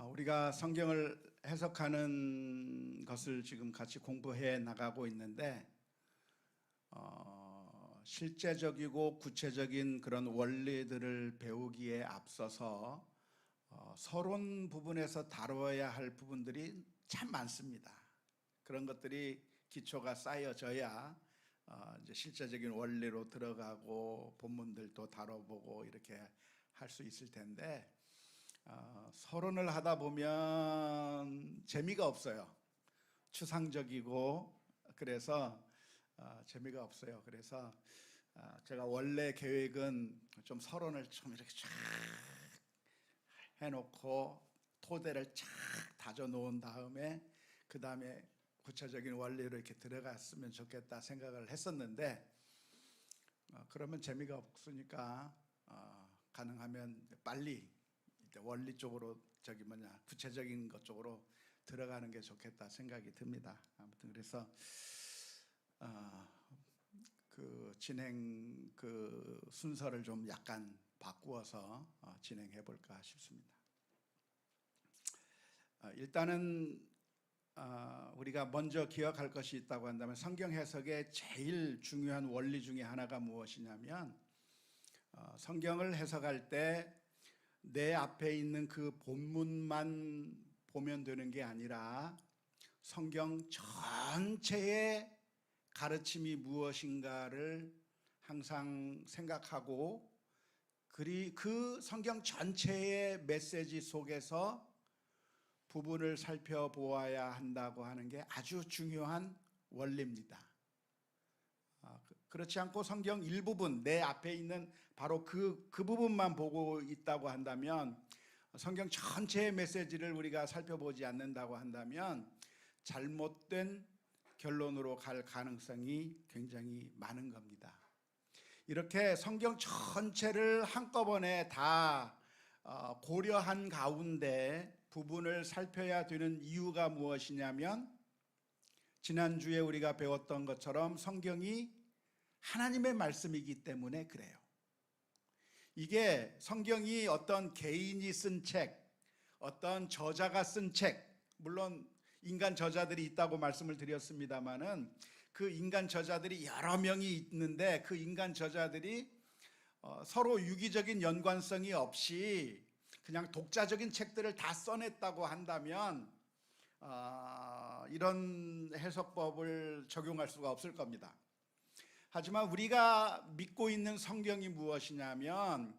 우리가 성경을 해석하는 것을 지금 같이 공부해 나가고 있는데 실제적이고 구체적인 그런 원리들을 배우기에 앞서서 서론 부분에서 다뤄야 할 부분들이 참 많습니다. 그런 것들이 기초가 쌓여져야 이제 실제적인 원리로 들어가고 본문들도 다뤄보고 이렇게 할 수 있을 텐데 서론을 하다 보면 재미가 없어요. 추상적이고 그래서 재미가 없어요. 그래서 제가 원래 계획은 좀 서론을 좀 이렇게 쫙 해놓고 토대를 쫙 다져 놓은 다음에 그 다음에 구체적인 원리로 이렇게 들어갔으면 좋겠다 생각을 했었는데 그러면 재미가 없으니까 가능하면 빨리 원리 쪽으로 구체적인 것 쪽으로 들어가는 게 좋겠다 생각이 듭니다. 아무튼 그래서 그 진행 그 순서를 좀 약간 바꾸어서 진행해 볼까 싶습니다. 일단은 우리가 먼저 기억할 것이 있다고 한다면 성경 해석의 제일 중요한 원리 중에 하나가 무엇이냐면 성경을 해석할 때 내 앞에 있는 그 본문만 보면 되는 게 아니라 성경 전체의 가르침이 무엇인가를 항상 생각하고 그 성경 전체의 메시지 속에서 부분을 살펴보아야 한다고 하는 게 아주 중요한 원리입니다. 그렇지 않고 성경 일부분 내 앞에 있는 바로 그 부분만 보고 있다고 한다면 성경 전체의 메시지를 우리가 살펴보지 않는다고 한다면 잘못된 결론으로 갈 가능성이 굉장히 많은 겁니다. 이렇게 성경 전체를 한꺼번에 다 고려한 가운데 부분을 살펴야 되는 이유가 무엇이냐면 지난주에 우리가 배웠던 것처럼 성경이 하나님의 말씀이기 때문에 그래요. 이게 성경이 어떤 개인이 쓴 책, 어떤 저자가 쓴 책, 물론 인간 저자들이 있다고 말씀을 드렸습니다마는 그 인간 저자들이 여러 명이 있는데 그 인간 저자들이 서로 유기적인 연관성이 없이 그냥 독자적인 책들을 다 써냈다고 한다면 이런 해석법을 적용할 수가 없을 겁니다. 하지만 우리가 믿고 있는 성경이 무엇이냐면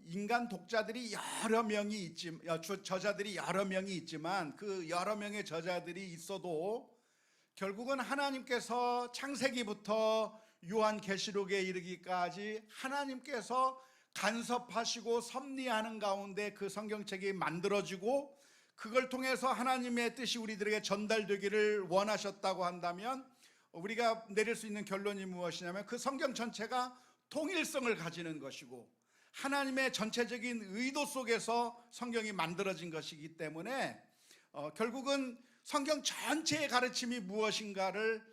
인간 독자들이 여러 명이 있지만 저자들이 여러 명이 있지만 그 여러 명의 저자들이 있어도 결국은 하나님께서 창세기부터 요한계시록에 이르기까지 하나님께서 간섭하시고 섭리하는 가운데 그 성경책이 만들어지고 그걸 통해서 하나님의 뜻이 우리들에게 전달되기를 원하셨다고 한다면 우리가 내릴 수 있는 결론이 무엇이냐면 그 성경 전체가 통일성을 가지는 것이고 하나님의 전체적인 의도 속에서 성경이 만들어진 것이기 때문에 결국은 성경 전체의 가르침이 무엇인가를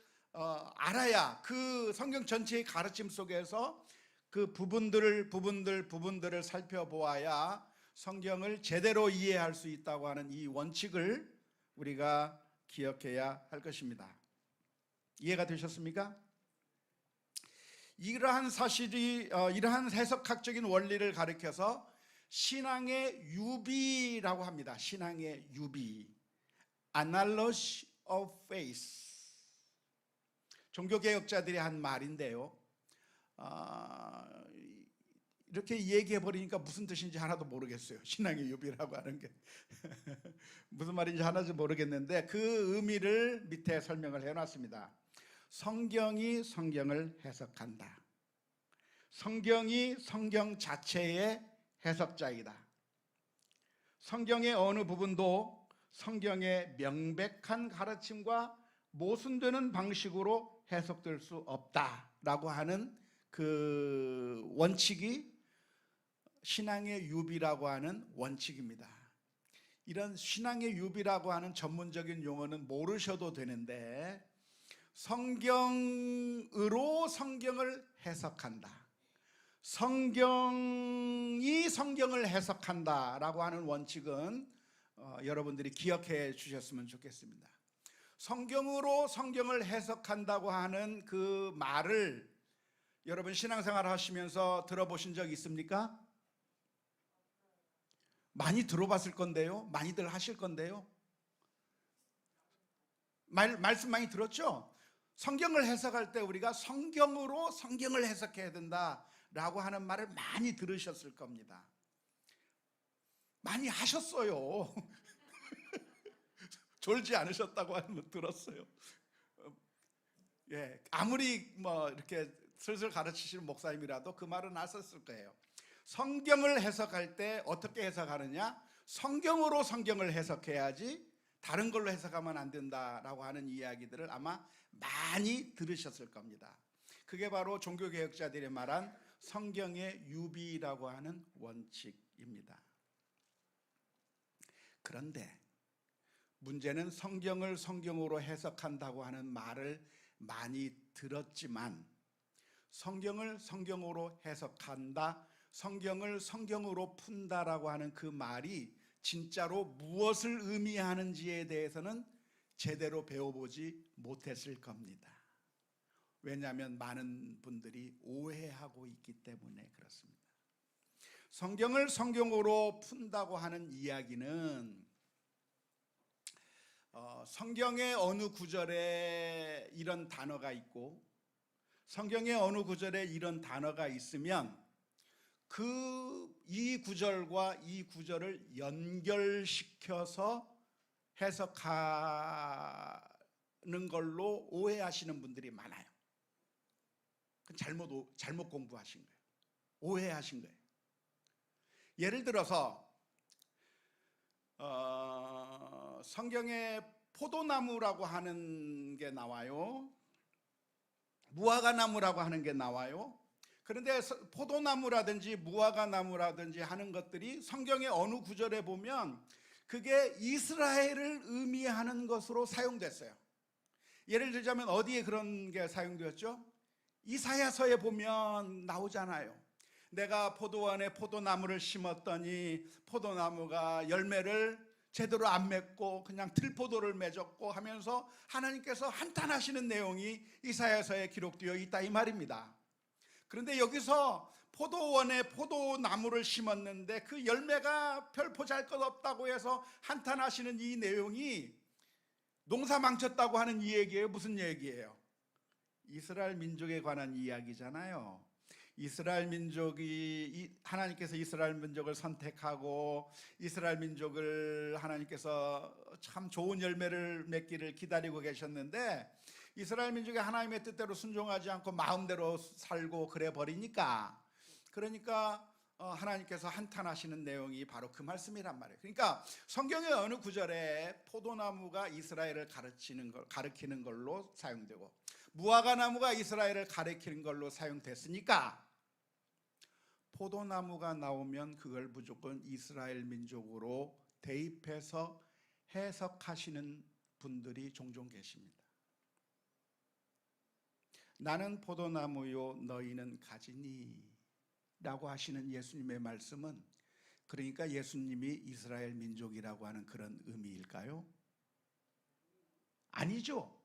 알아야 그 성경 전체의 가르침 속에서 그 부분들을 살펴보아야 성경을 제대로 이해할 수 있다고 하는 이 원칙을 우리가 기억해야 할 것입니다. 이해가 되셨습니까? 이러한 사실이 이러한 해석학적인 원리를 가리켜서 신앙의 유비라고 합니다. 신앙의 유비, Analogy of Faith. 종교개혁자들이 한 말인데요. 이렇게 얘기해 버리니까 무슨 뜻인지 하나도 모르겠어요. 신앙의 유비라고 하는 게 무슨 말인지 하나도 모르겠는데 그 의미를 밑에 설명을 해놨습니다. 성경이 성경을 해석한다. 성경이 성경 자체의 해석자이다. 성경의 어느 부분도 성경의 명백한 가르침과 모순되는 방식으로 해석될 수 없다라고 하는 그 원칙이 신앙의 유비라고 하는 원칙입니다. 이런 신앙의 유비라고 하는 전문적인 용어는 모르셔도 되는데 성경으로 성경을 해석한다. 성경이 성경을 해석한다라고 하는 원칙은 여러분들이 기억해 주셨으면 좋겠습니다. 성경으로 성경을 해석한다고 하는 그 말을 여러분 신앙생활 하시면서 들어보신 적 있습니까? 많이 들어봤을 건데요. 많이들 하실 건데요. 말씀 많이 들었죠? 성경을 해석할 때 우리가 성경으로 성경을 해석해야 된다라고 하는 말을 많이 들으셨을 겁니다. 많이 하셨어요. 졸지 않으셨다고 하는 거 들었어요. 예, 아무리 뭐 이렇게 슬슬 가르치시는 목사님이라도 그 말은 아셨을 거예요. 성경을 해석할 때 어떻게 해석하느냐? 성경으로 성경을 해석해야지 다른 걸로 해석하면 안 된다라고 하는 이야기들을 아마 많이 들으셨을 겁니다. 그게 바로 종교개혁자들이 말한 성경의 유비라고 하는 원칙입니다. 그런데 문제는 성경을 성경으로 해석한다고 하는 말을 많이 들었지만 성경을 성경으로 해석한다, 성경을 성경으로 푼다라고 하는 그 말이 진짜로 무엇을 의미하는지에 대해서는 제대로 배워보지 못했을 겁니다. 왜냐하면 많은 분들이 오해하고 있기 때문에 그렇습니다. 성경을 성경으로 푼다고 하는 이야기는 성경의 어느 구절에 이런 단어가 있고 성경의 어느 구절에 이런 단어가 있으면 이 구절과 이 구절을 연결시켜서 해석하는 걸로 오해하시는 분들이 많아요. 잘못 공부하신 거예요. 오해하신 거예요. 예를 들어서 성경에 포도나무라고 하는 게 나와요. 무화과나무라고 하는 게 나와요. 그런데 포도나무라든지 무화과나무라든지 하는 것들이 성경의 어느 구절에 보면 그게 이스라엘을 의미하는 것으로 사용됐어요. 예를 들자면 어디에 그런 게 사용되었죠? 이사야서에 보면 나오잖아요. 내가 포도원에 포도나무를 심었더니 포도나무가 열매를 제대로 안 맺고 그냥 들포도를 맺었고 하면서 하나님께서 한탄하시는 내용이 이사야서에 기록되어 있다 이 말입니다. 그런데 여기서 포도원에 포도나무를 심었는데 그 열매가 별 보잘것없다고 해서 한탄하시는 이 내용이 농사 망쳤다고 하는 이 얘기예요. 무슨 얘기예요? 이스라엘 민족에 관한 이야기잖아요. 이스라엘 민족이 하나님께서 이스라엘 민족을 선택하고 이스라엘 민족을 하나님께서 참 좋은 열매를 맺기를 기다리고 계셨는데 이스라엘 민족이 하나님의 뜻대로 순종하지 않고 마음대로 살고 그래 버리니까 그러니까 하나님께서 한탄하시는 내용이 바로 그 말씀이란 말이에요. 그러니까 성경의 어느 구절에 포도나무가 이스라엘을 가리키는 걸로 사용되고 무화과나무가 이스라엘을 가리키는 걸로 사용됐으니까 포도나무가 나오면 그걸 무조건 이스라엘 민족으로 대입해서 해석하시는 분들이 종종 계십니다. 나는 포도나무요 너희는 가지니 라고 하시는 예수님의 말씀은 그러니까 예수님이 이스라엘 민족이라고 하는 그런 의미일까요? 아니죠.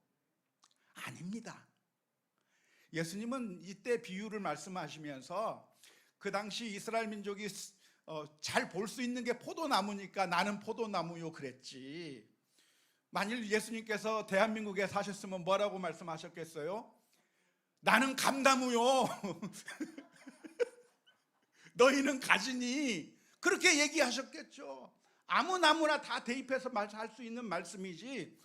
아닙니다. 예수님은 이때 비유를 말씀하시면서 그 당시 이스라엘 민족이 잘 볼 수 있는 게 포도나무니까 나는 포도나무요 그랬지. 만일 예수님께서 대한민국에 사셨으면 뭐라고 말씀하셨겠어요? 나는 감나무요 너희는 가지니 그렇게 얘기하셨겠죠. 아무 나무나 다 대입해서 할 수 있는 말씀이지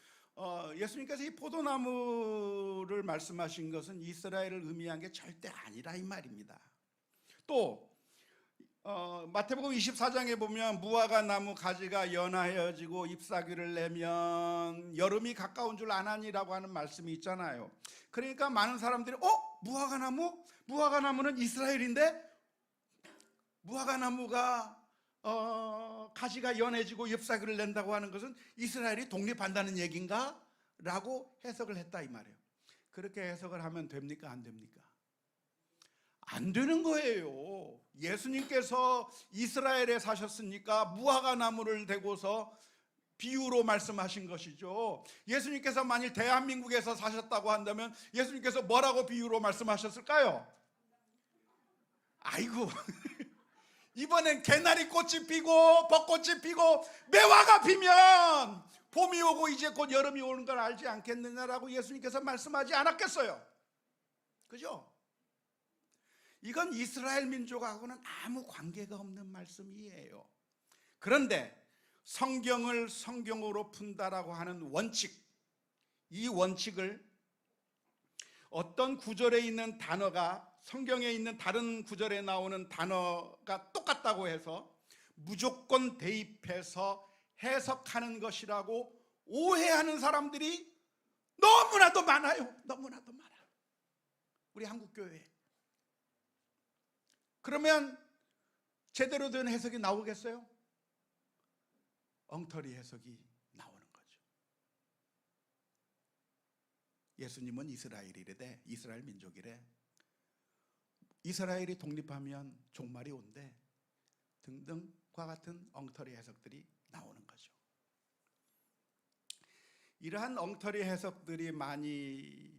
예수님께서 이 포도나무를 말씀하신 것은 이스라엘을 의미한 게 절대 아니라 이 말입니다. 또 마태복음 24장에 보면 무화과나무 가지가 연하여지고 잎사귀를 내면 여름이 가까운 줄 아나니라고 하는 말씀이 있잖아요. 그러니까 많은 사람들이 무화과나무? 무화과나무는 이스라엘인데 무화과나무가 가지가 연해지고 잎사귀를 낸다고 하는 것은 이스라엘이 독립한다는 얘기인가? 라고 해석을 했다 이 말이에요. 그렇게 해석을 하면 됩니까? 안 됩니까? 안 되는 거예요. 예수님께서 이스라엘에 사셨으니까 무화과나무를 대고서 비유로 말씀하신 것이죠. 예수님께서 만일 대한민국에서 사셨다고 한다면 예수님께서 뭐라고 비유로 말씀하셨을까요? 아이고 이번엔 개나리 꽃이 피고 벚꽃이 피고 매화가 피면 봄이 오고 이제 곧 여름이 오는 걸 알지 않겠느냐라고 예수님께서 말씀하지 않았겠어요? 그죠? 이건 이스라엘 민족하고는 아무 관계가 없는 말씀이에요. 그런데 성경을 성경으로 푼다라고 하는 원칙, 이 원칙을 어떤 구절에 있는 단어가 성경에 있는 다른 구절에 나오는 단어가 똑같다고 해서 무조건 대입해서 해석하는 것이라고 오해하는 사람들이 너무나도 많아요. 너무나도 많아요. 우리 한국교회에. 그러면 제대로 된 해석이 나오겠어요? 엉터리 해석이 나오는 거죠. 예수님은 이스라엘이래, 이스라엘 민족이래. 이스라엘이 독립하면 종말이 온대 등등과 같은 엉터리 해석들이 나오는 거죠. 이러한 엉터리 해석들이 많이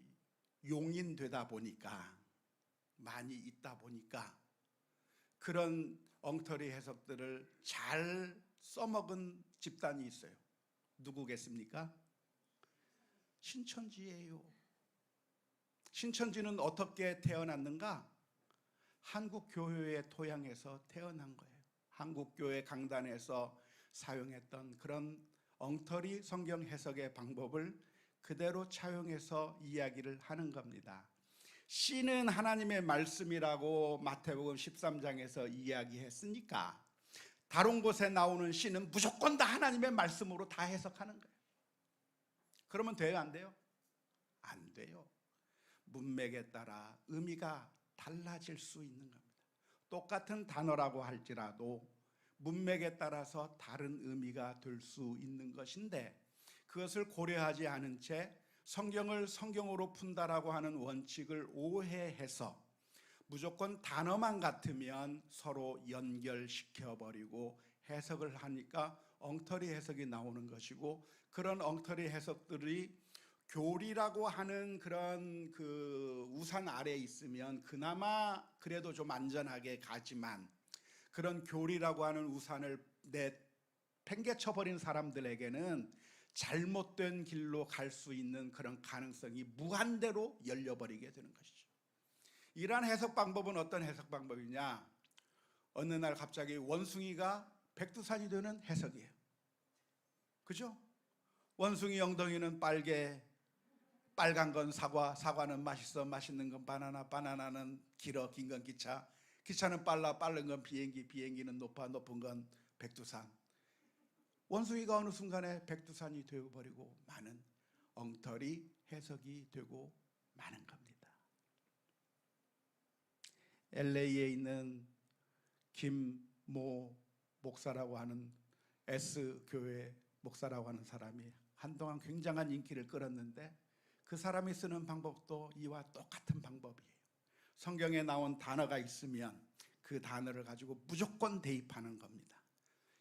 용인되다 보니까, 많이 있다 보니까 그런 엉터리 해석들을 잘 써먹은 집단이 있어요. 누구겠습니까? 신천지예요. 신천지는 어떻게 태어났는가? 한국교회의 토양에서 태어난 거예요. 한국교회 강단에서 사용했던 그런 엉터리 성경 해석의 방법을 그대로 차용해서 이야기를 하는 겁니다. 씨는 하나님의 말씀이라고 마태복음 13장에서 이야기했으니까 다른 곳에 나오는 씨는 무조건 다 하나님의 말씀으로 다 해석하는 거예요. 그러면 돼요, 안 돼요? 안 돼요. 문맥에 따라 의미가 달라질 수 있는 겁니다. 똑같은 단어라고 할지라도 문맥에 따라서 다른 의미가 될 수 있는 것인데, 그것을 고려하지 않은 채 성경을 성경으로 푼다라고 하는 원칙을 오해해서 무조건 단어만 같으면 서로 연결시켜버리고 해석을 하니까 엉터리 해석이 나오는 것이고, 그런 엉터리 해석들이 교리라고 하는 그런 그 우산 아래에 있으면 그나마 그래도 좀 안전하게 가지만, 그런 교리라고 하는 우산을 팽개쳐버린 사람들에게는 잘못된 길로 갈 수 있는 그런 가능성이 무한대로 열려버리게 되는 것이죠. 이러한 해석 방법은 어떤 해석 방법이냐? 어느 날 갑자기 원숭이가 백두산이 되는 해석이에요. 그죠? 원숭이 엉덩이는 빨간 건 사과, 사과는 맛있어, 맛있는 건 바나나, 바나나는 길어, 긴 건 기차, 기차는 빨라, 빠른 건 비행기, 비행기는 높아, 높은 건 백두산. 원숭이가 어느 순간에 백두산이 되어버리고 많은 엉터리 해석이 되고 마는 겁니다. LA에 있는 김모 목사라고 하는 S교회 목사라고 하는 사람이 한동안 굉장한 인기를 끌었는데, 그 사람이 쓰는 방법도 이와 똑같은 방법이에요. 성경에 나온 단어가 있으면 그 단어를 가지고 무조건 대입하는 겁니다.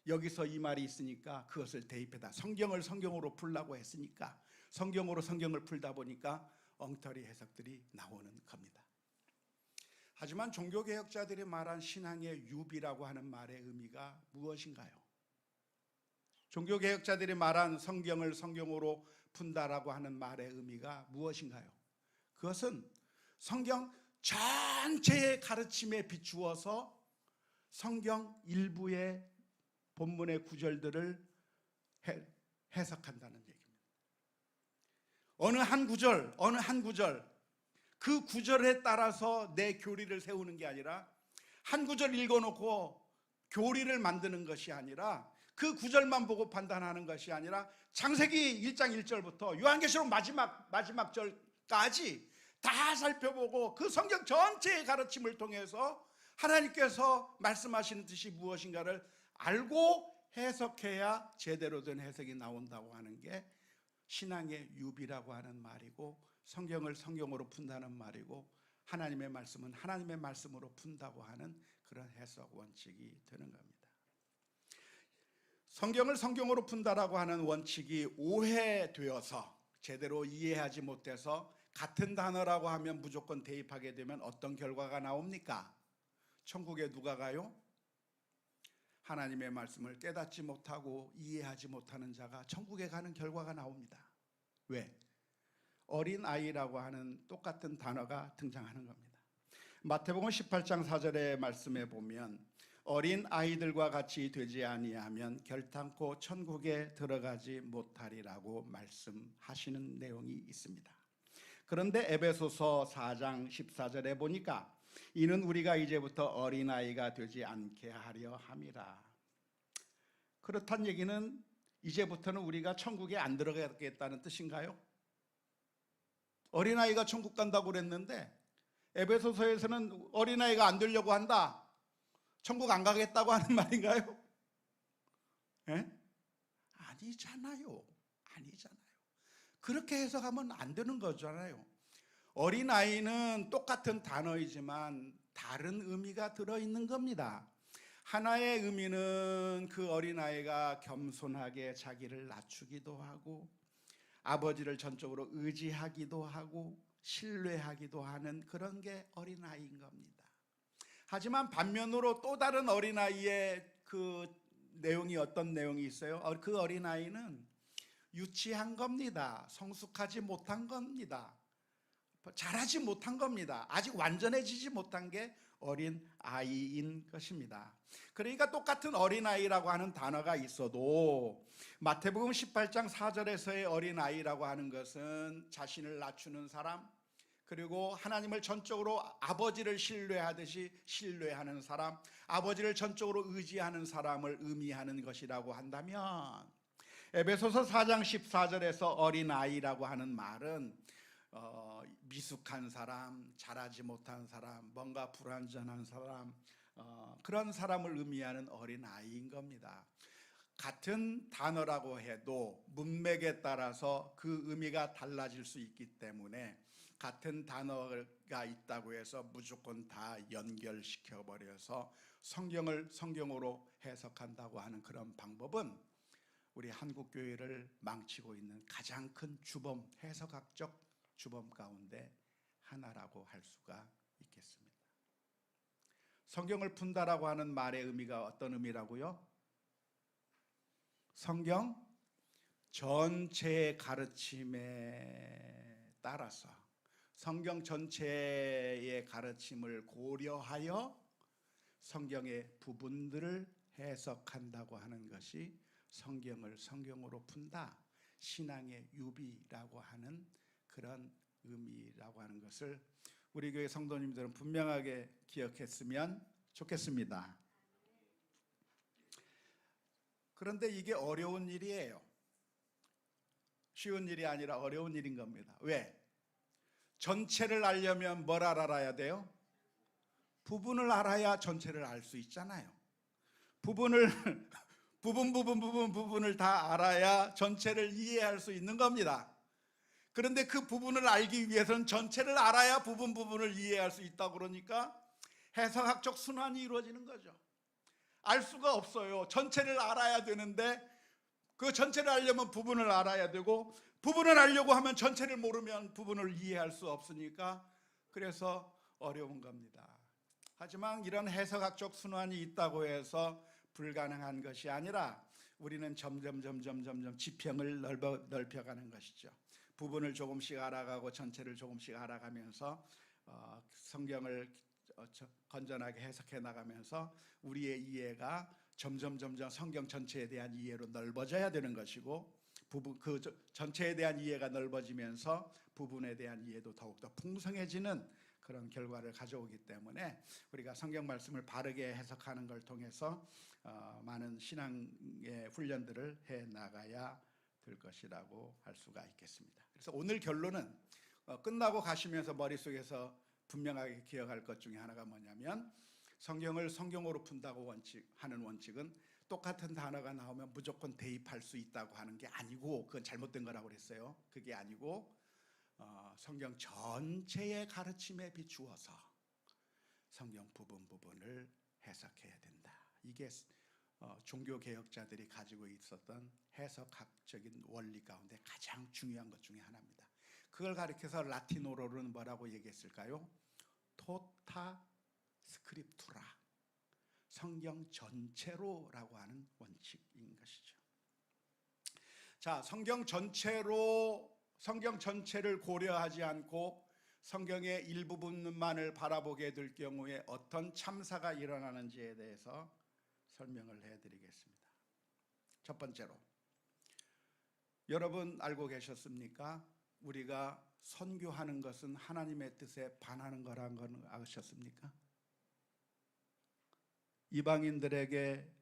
여기서 이 말이 있으니까 그것을 대입해다. 성경을 성경으로 풀라고 했으니까 성경으로 성경을 풀다 보니까 엉터리 해석들이 나오는 겁니다. 하지만 종교개혁자들이 말한 신앙의 유비라고 하는 말의 의미가 무엇인가요? 종교개혁자들이 말한 성경을 성경으로 푼다라고 하는 말의 의미가 무엇인가요? 그것은 성경 전체의 가르침에 비추어서 성경 일부의 본문의 구절들을 해석한다는 얘기입니다. 어느 한 구절 그 구절에 따라서 내 교리를 세우는 게 아니라, 한 구절 읽어놓고 교리를 만드는 것이 아니라, 그 구절만 보고 판단하는 것이 아니라 창세기 1장 1절부터 요한계시록 마지막 절까지 다 살펴보고 그 성경 전체의 가르침을 통해서 하나님께서 말씀하시는 뜻이 무엇인가를 알고 해석해야 제대로 된 해석이 나온다고 하는 게 신앙의 유비라고 하는 말이고, 성경을 성경으로 푼다는 말이고, 하나님의 말씀은 하나님의 말씀으로 푼다고 하는 그런 해석 원칙이 되는 겁니다. 성경을 성경으로 푼다라고 하는 원칙이 오해되어서 제대로 이해하지 못해서 같은 단어라고 하면 무조건 대입하게 되면 어떤 결과가 나옵니까? 천국에 누가 가요? 하나님의 말씀을 깨닫지 못하고 이해하지 못하는 자가 천국에 가는 결과가 나옵니다. 왜? 어린아이라고 하는 똑같은 단어가 등장하는 겁니다. 마태복음 18장 4절의 말씀에 보면 어린 아이들과 같이 되지 아니하면 결탄코 천국에 들어가지 못하리라고 말씀하시는 내용이 있습니다. 그런데 에베소서 4장 14절에 보니까 이는 우리가 이제부터 어린아이가 되지 않게 하려 함이라. 그렇단 얘기는 이제부터는 우리가 천국에 안 들어가겠다는 뜻인가요? 어린아이가 천국 간다고 그랬는데 에베소서에서는 어린아이가 안 되려고 한다, 천국 안 가겠다고 하는 말인가요? 예? 아니잖아요. 그렇게 해석하면 안 되는 거잖아요. 어린아이는 똑같은 단어이지만 다른 의미가 들어있는 겁니다. 하나의 의미는 그 어린아이가 겸손하게 자기를 낮추기도 하고 아버지를 전적으로 의지하기도 하고 신뢰하기도 하는 그런 게 어린아이인 겁니다. 하지만 반면으로 또 다른 어린아이의 그 내용이 어떤 내용이 있어요? 그 어린아이는 유치한 겁니다. 성숙하지 못한 겁니다. 자라지 못한 겁니다. 아직 완전해지지 못한 게 어린아이인 것입니다. 그러니까 똑같은 어린아이라고 하는 단어가 있어도 마태복음 18장 4절에서의 어린아이라고 하는 것은 자신을 낮추는 사람, 그리고 하나님을 전적으로 아버지를 신뢰하듯이 신뢰하는 사람, 아버지를 전적으로 의지하는 사람을 의미하는 것이라고 한다면, 에베소서 4장 14절에서 어린아이라고 하는 말은 미숙한 사람, 자라지 못한 사람, 뭔가 불완전한 사람, 그런 사람을 의미하는 어린아이인 겁니다. 같은 단어라고 해도 문맥에 따라서 그 의미가 달라질 수 있기 때문에 같은 단어가 있다고 해서 무조건 다 연결시켜 버려서 성경을 성경으로 해석한다고 하는 그런 방법은 우리 한국교회를 망치고 있는 가장 큰 주범, 해석학적 주범 가운데 하나라고 할 수가 있겠습니다. 성경을 푼다라고 하는 말의 의미가 어떤 의미라고요? 성경 전체의 가르침에 따라서 성경 전체의 가르침을 고려하여 성경의 부분들을 해석한다고 하는 것이 성경을 성경으로 푼다, 신앙의 유비라고 하는 그런 의미라고 하는 것을 우리 교회 성도님들은 분명하게 기억했으면 좋겠습니다. 그런데 이게 어려운 일이에요. 쉬운 일이 아니라 어려운 일인 겁니다. 왜? 전체를 알려면 뭘 알아야 돼요? 부분을 알아야 전체를 알 수 있잖아요. 부분을 다 알아야 전체를 이해할 수 있는 겁니다. 그런데 그 부분을 알기 위해서는 전체를 알아야 부분을 이해할 수 있다고 그러니까 해석학적 순환이 이루어지는 거죠. 알 수가 없어요. 전체를 알아야 되는데 그 전체를 알려면 부분을 알아야 되고 부분을 알려고 하면 전체를 모르면 부분을 이해할 수 없으니까 그래서 어려운 겁니다. 하지만 이런 해석학적 순환이 있다고 해서 불가능한 것이 아니라 우리는 점점 지평을 넓혀가는 것이죠. 부분을 조금씩 알아가고 전체를 조금씩 알아가면서 성경을 건전하게 해석해 나가면서 우리의 이해가 점점 성경 전체에 대한 이해로 넓어져야 되는 것이고 그 전체에 대한 이해가 넓어지면서 부분에 대한 이해도 더욱더 풍성해지는 그런 결과를 가져오기 때문에 우리가 성경 말씀을 바르게 해석하는 걸 통해서 많은 신앙의 훈련들을 해 나가야 될 것이라고 할 수가 있겠습니다. 그래서 오늘 결론은 끝나고 가시면서 머릿속에서 분명하게 기억할 것 중에 하나가 뭐냐면 성경을 성경으로 푼다고 하는 원칙은 똑같은 단어가 나오면 무조건 대입할 수 있다고 하는 게 아니고 그건 잘못된 거라고 그랬어요. 그게 아니고 성경 전체의 가르침에 비추어서 성경 부분을 해석해야 된다. 이게 종교 개혁자들이 가지고 있었던 해석학적인 원리 가운데 가장 중요한 것 중에 하나입니다. 그걸 가리켜서 라틴어로는 뭐라고 얘기했을까요? 토타 스크립투라, 성경 전체로라고 하는 원칙인 것이죠. 자, 성경 전체를 고려하지 않고 성경의 일부분만을 바라보게 될 경우에 어떤 참사가 일어나는지에 대해서 설명을 해드리겠습니다. 첫 번째로, 여러분 알고 계셨습니까? 우리가 선교하는 것은 하나님의 뜻에 반하는 거라는 건 아셨습니까? 이방인들에게,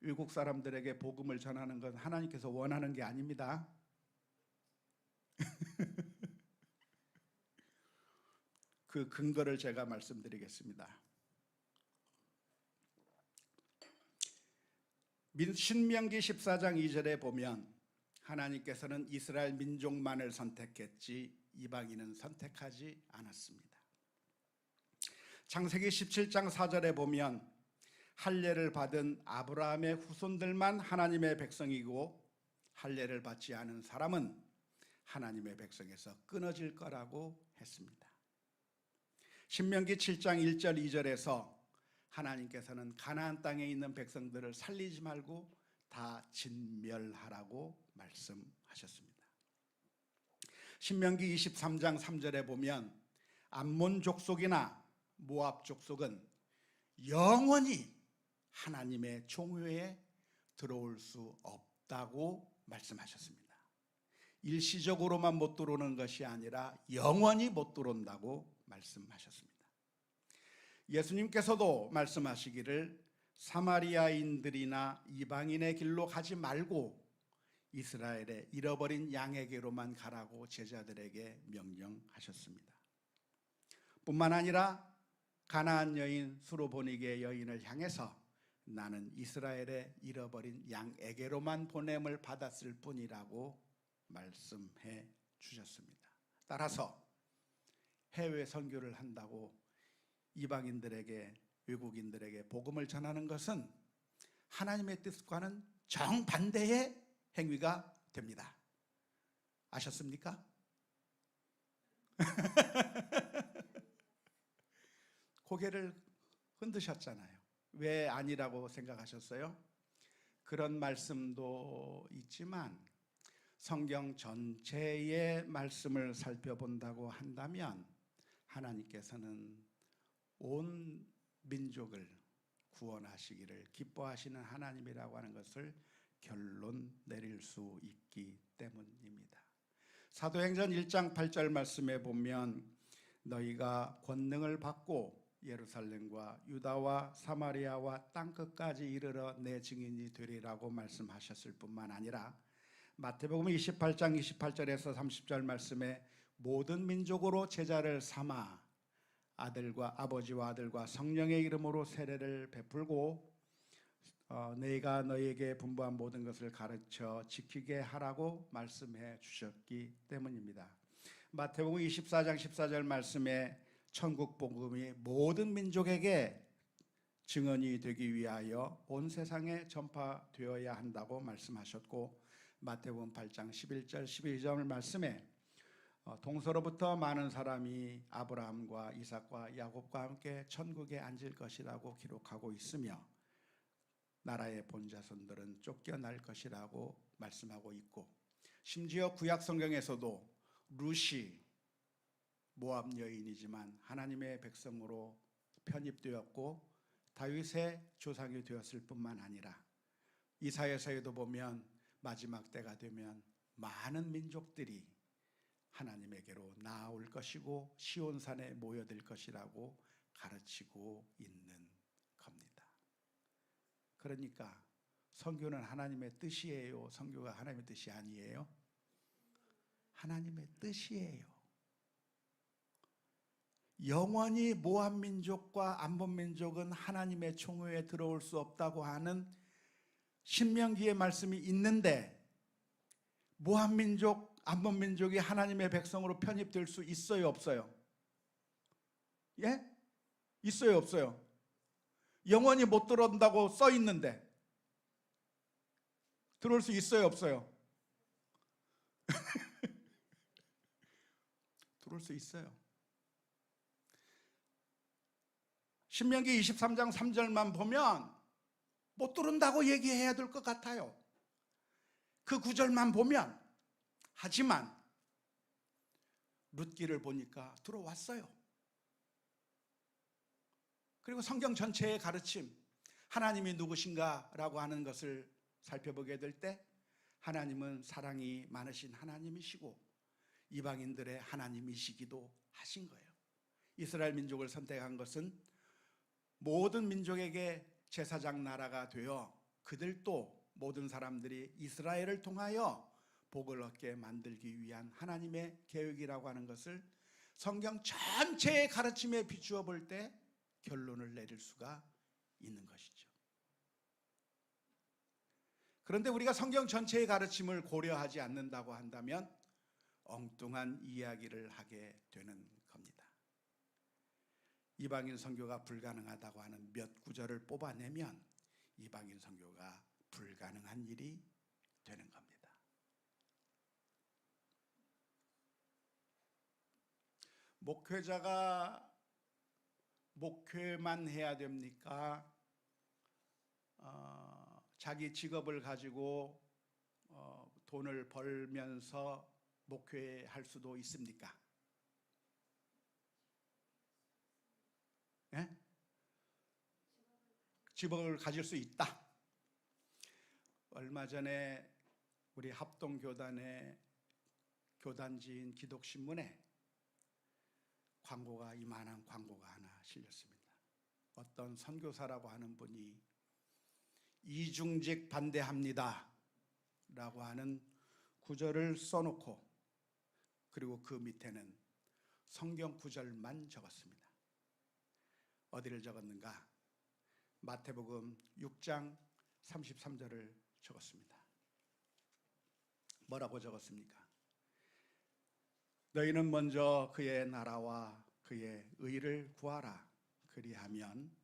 외국 사람들에게 복음을 전하는 건 하나님께서 원하는 게 아닙니다. 그 근거를 제가 말씀드리겠습니다. 신명기 14장 2절에 보면 하나님께서는 이스라엘 민족만을 선택했지 이방인은 선택하지 않았습니다. 창세기 17장 4절에 보면 할례를 받은 아브라함의 후손들만 하나님의 백성이고 할례를 받지 않은 사람은 하나님의 백성에서 끊어질 거라고 했습니다. 신명기 7장 1절 2절에서 하나님께서는 가나안 땅에 있는 백성들을 살리지 말고 다 진멸하라고 말씀하셨습니다. 신명기 23장 3절에 보면 암몬 족속이나 모압 족속은 영원히 하나님의 종회에 들어올 수 없다고 말씀하셨습니다. 일시적으로만 못 들어오는 것이 아니라 영원히 못 들어온다고 말씀하셨습니다. 예수님께서도 말씀하시기를 사마리아인들이나 이방인의 길로 가지 말고 이스라엘의 잃어버린 양에게로만 가라고 제자들에게 명령하셨습니다. 뿐만 아니라 가나안 여인 수로보니게 여인을 향해서 나는 이스라엘의 잃어버린 양에게로만 보냄을 받았을 뿐이라고 말씀해 주셨습니다. 따라서 해외 선교를 한다고 이방인들에게, 외국인들에게 복음을 전하는 것은 하나님의 뜻과는 정반대의 행위가 됩니다. 아셨습니까? 고개를 흔드셨잖아요. 왜 아니라고 생각하셨어요? 그런 말씀도 있지만 성경 전체의 말씀을 살펴본다고 한다면 하나님께서는 온 민족을 구원하시기를 기뻐하시는 하나님이라고 하는 것을 결론 내릴 수 있기 때문입니다. 사도행전 1장 8절 말씀에 보면 너희가 권능을 받고 예루살렘과 유다와 사마리아와 땅끝까지 이르러 내 증인이 되리라고 말씀하셨을 뿐만 아니라 마태복음 28장 28절에서 30절 말씀에 모든 민족으로 제자를 삼아 아버지와 아들과 성령의 이름으로 세례를 베풀고 내가 너희에게 분부한 모든 것을 가르쳐 지키게 하라고 말씀해 주셨기 때문입니다. 마태복음 24장 14절 말씀에 천국 복음이 모든 민족에게 증언이 되기 위하여 온 세상에 전파되어야 한다고 말씀하셨고 마태복음 8장 11절 12절 말씀에 동서로부터 많은 사람이 아브라함과 이삭과 야곱과 함께 천국에 앉을 것이라고 기록하고 있으며 나라의 본자손들은 쫓겨날 것이라고 말씀하고 있고 심지어 구약 성경에서도 룻이 모압 여인이지만 하나님의 백성으로 편입되었고 다윗의 조상이 되었을 뿐만 아니라 이사야서에도 보면 마지막 때가 되면 많은 민족들이 하나님에게로 나아올 것이고 시온산에 모여들 것이라고 가르치고 있는 겁니다. 그러니까 선교는 하나님의 뜻이에요? 선교가 하나님의 뜻이 아니에요? 하나님의 뜻이에요. 영원히 모압 민족과 암몬 민족은 하나님의 총회에 들어올 수 없다고 하는 신명기의 말씀이 있는데 모압 민족, 암몬 민족이 하나님의 백성으로 편입될 수 있어요, 없어요? 예? 있어요, 없어요? 영원히 못 들어온다고 써 있는데 들어올 수 있어요, 없어요? 들어올 수 있어요. 신명기 23장 3절만 보면 못 들어온다고 얘기해야 될 것 같아요. 그 구절만 보면. 하지만 룻기를 보니까 들어왔어요. 그리고 성경 전체의 가르침, 하나님이 누구신가라고 하는 것을 살펴보게 될 때 하나님은 사랑이 많으신 하나님이시고 이방인들의 하나님이시기도 하신 거예요. 이스라엘 민족을 선택한 것은 모든 민족에게 제사장 나라가 되어 그들도 모든 사람들이 이스라엘을 통하여 복을 얻게 만들기 위한 하나님의 계획이라고 하는 것을 성경 전체의 가르침에 비추어 볼 때 결론을 내릴 수가 있는 것이죠. 그런데 우리가 성경 전체의 가르침을 고려하지 않는다고 한다면 엉뚱한 이야기를 하게 되는 겁니다. 이방인 선교가 불가능하다고 하는 몇 구절을 뽑아내면 이방인 선교가 불가능한 일이 되는 겁니다. 목회자가 목회만 해야 됩니까? 자기 직업을 가지고 돈을 벌면서 목회할 수도 있습니까? 예? 직업을 가질 수 있다. 얼마 전에 우리 합동교단의 교단지인 기독신문에 광고가, 이만한 광고가 하나 실렸습니다. 어떤 선교사라고 하는 분이 이중직 반대합니다 라고 하는 구절을 써놓고 그리고 그 밑에는 성경 구절만 적었습니다. 어디를 적었는가? 마태복음 6장 33절을 적었습니다. 뭐라고 적었습니까? 너희는 먼저 그의 나라와 그의 의를 구하라. 그리하면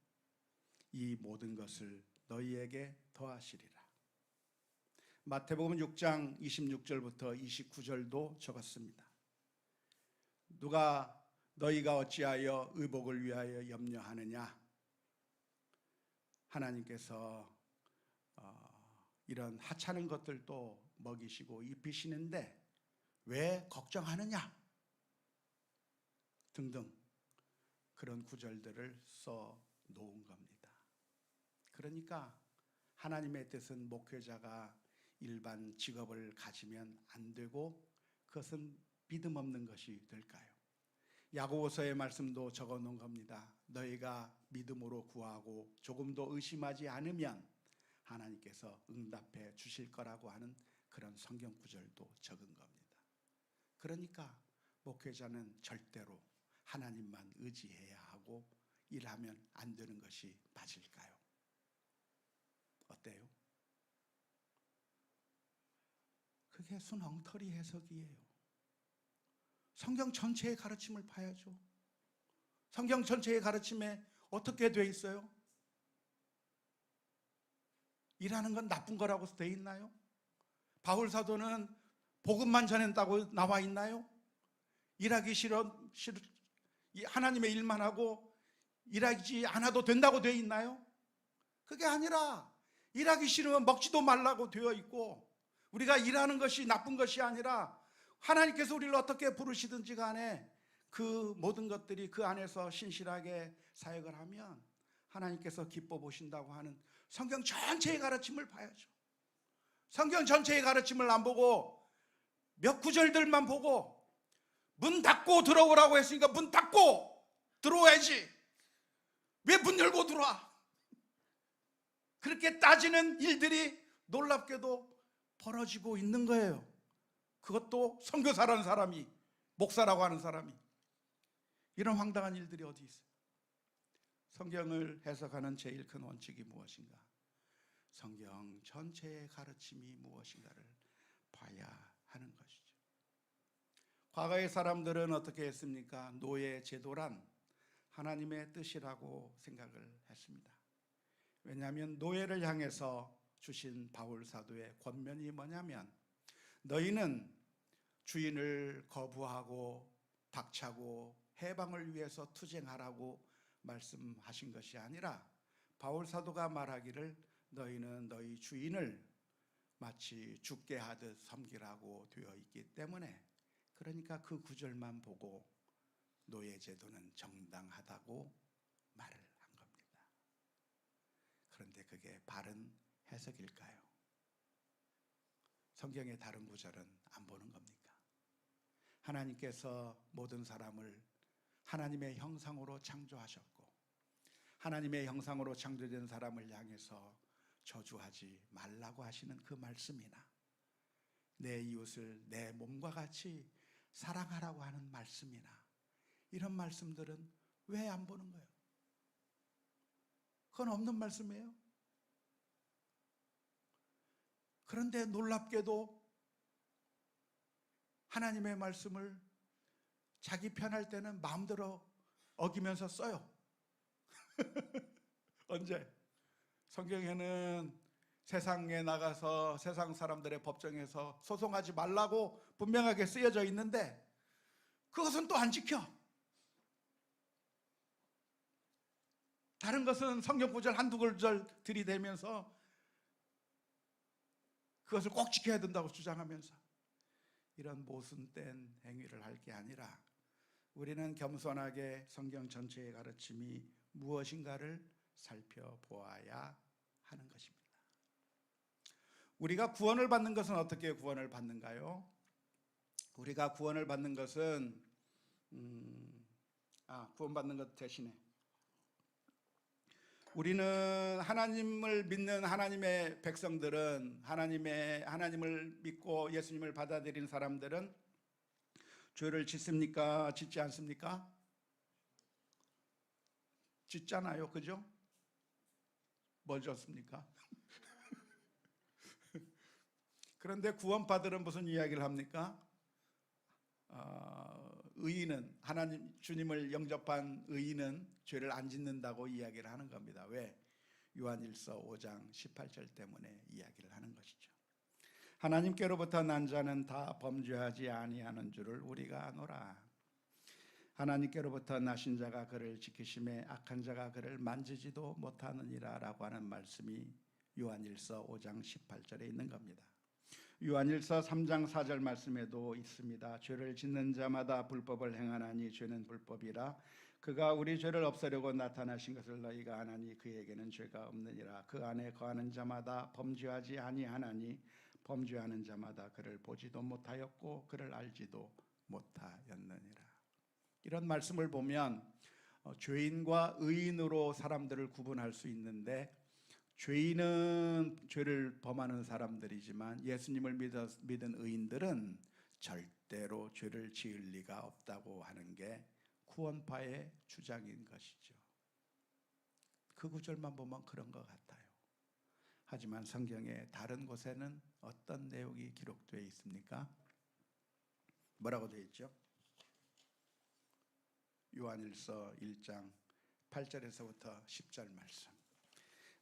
이 모든 것을 너희에게 더하시리라. 마태복음 6장 26절부터 29절도 적었습니다. 누가 너희가 어찌하여 의복을 위하여 염려하느냐? 하나님께서 이런 하찮은 것들도 먹이시고 입히시는데 왜 걱정하느냐? 등등 그런 구절들을 써 놓은 겁니다. 그러니까 하나님의 뜻은 목회자가 일반 직업을 가지면 안 되고 그것은 믿음 없는 것이 될까요? 야고보서의 말씀도 적어 놓은 겁니다. 너희가 믿음으로 구하고 조금도 의심하지 않으면 하나님께서 응답해 주실 거라고 하는 그런 성경 구절도 적은 겁니다. 그러니까 목회자는 절대로 하나님만 의지해야 하고 일하면 안 되는 것이 맞을까요? 어때요? 그게 순엉터리 해석이에요. 성경 전체의 가르침을 봐야죠. 성경 전체의 가르침에 어떻게 돼 있어요? 일하는 건 나쁜 거라고 돼 있나요? 바울 사도는 복음만 전했다고 나와 있나요? 일하기 싫어 하나님의 일만 하고 일하지 않아도 된다고 되어 있나요? 그게 아니라 일하기 싫으면 먹지도 말라고 되어 있고 우리가 일하는 것이 나쁜 것이 아니라 하나님께서 우리를 어떻게 부르시든지 간에 그 모든 것들이 그 안에서 신실하게 사역을 하면 하나님께서 기뻐 보신다고 하는 성경 전체의 가르침을 봐야죠. 성경 전체의 가르침을 안 보고 몇 구절들만 보고 문 닫고 들어오라고 했으니까 문 닫고 들어와야지. 왜 문 열고 들어와? 그렇게 따지는 일들이 놀랍게도 벌어지고 있는 거예요. 그것도 선교사라는 사람이, 목사라고 하는 사람이. 이런 황당한 일들이 어디 있어요? 성경을 해석하는 제일 큰 원칙이 무엇인가? 성경 전체의 가르침이 무엇인가를 봐야 하는 것이죠. 과거의 사람들은 어떻게 했습니까? 노예 제도란 하나님의 뜻이라고 생각을 했습니다. 왜냐하면 노예를 향해서 주신 바울 사도의 권면이 뭐냐면, 너희는 주인을 거부하고 박차고 해방을 위해서 투쟁하라고 말씀하신 것이 아니라, 바울 사도가 말하기를 너희는 너희 주인을 마치 죽게 하듯 섬기라고 되어 있기 때문에, 그러니까 그 구절만 보고 노예 제도는 정당하다고 말을 한 겁니다. 그런데 그게 바른 해석일까요? 성경의 다른 구절은 안 보는 겁니까? 하나님께서 모든 사람을 하나님의 형상으로 창조하셨고, 하나님의 형상으로 창조된 사람을 향해서 저주하지 말라고 하시는 그 말씀이나, 내 이웃을 내 몸과 같이 사랑하라고 하는 말씀이나, 이런 말씀들은 왜 안 보는 거예요? 그건 없는 말씀이에요. 그런데 놀랍게도 하나님의 말씀을 자기 편할 때는 마음대로 어기면서 써요. 언제? 성경에는 세상에 나가서 세상 사람들의 법정에서 소송하지 말라고 분명하게 쓰여져 있는데 그것은 또 안 지켜. 다른 것은 성경 구절 한두 구절 들이대면서 그것을 꼭 지켜야 된다고 주장하면서, 이런 모순된 행위를 할 게 아니라 우리는 겸손하게 성경 전체의 가르침이 무엇인가를 살펴보아야 하는 것입니다. 우리가 구원을 받는 것은 어떻게 구원을 받는가요? 우리가 구원을 받는 것은 구원받는 것 대신에 우리는 하나님을 믿는 하나님의 백성들은, 하나님을 믿고 예수님을 받아들인 사람들은 죄를 짓습니까? 짓지 않습니까? 짓잖아요. 그죠? 뭘 졌습니까? 그런데 구원받으면 무슨 이야기를 합니까? 의인은, 주님을 영접한 의인은 죄를 안 짓는다고 이야기를 하는 겁니다. 왜? 요한일서 5장 18절 때문에 이야기를 하는 것이죠. 하나님께로부터 난 자는 다 범죄하지 아니하는 줄을 우리가 아노라. 하나님께로부터 나신 자가 그를 지키심에 악한 자가 그를 만지지도 못하느니라 라고 하는 말씀이 요한일서 5장 18절에 있는 겁니다. 요한일서 3장 4절 말씀에도 있습니다. 죄를 짓는 자마다 불법을 행하나니 죄는 불법이라. 그가 우리 죄를 없애려고 나타나신 것을 너희가 아나니 그에게는 죄가 없느니라. 그 안에 거하는 자마다 범죄하지 아니하나니 범죄하는 자마다 그를 보지도 못하였고 그를 알지도 못하였느니라. 이런 말씀을 보면 죄인과 의인으로 사람들을 구분할 수 있는데, 죄인은 죄를 범하는 사람들이지만 예수님을 믿은 의인들은 절대로 죄를 지을 리가 없다고 하는 게 구원파의 주장인 것이죠. 그 구절만 보면 그런 것 같아요. 하지만 성경의 다른 곳에는 어떤 내용이 기록되어 있습니까? 뭐라고 되어 있죠? 요한일서 1장 8절에서부터 10절 말씀.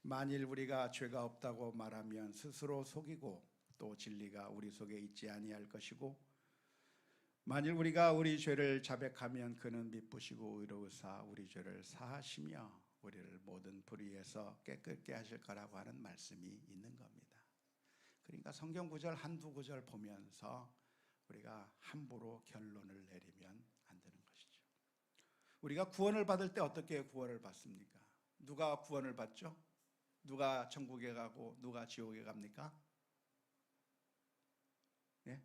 만일 우리가 죄가 없다고 말하면 스스로 속이고 또 진리가 우리 속에 있지 아니할 것이고, 만일 우리가 우리 죄를 자백하면 그는 미쁘시고 의로우사 우리 죄를 사하시며 우리를 모든 불의에서 깨끗게 하실 거라고 하는 말씀이 있는 겁니다. 그러니까 성경 구절 한두 구절 보면서 우리가 함부로 결론을 내리면 안 되는 것이죠. 우리가 구원을 받을 때 어떻게 구원을 받습니까? 누가 구원을 받죠? 누가 천국에 가고 누가 지옥에 갑니까? 예?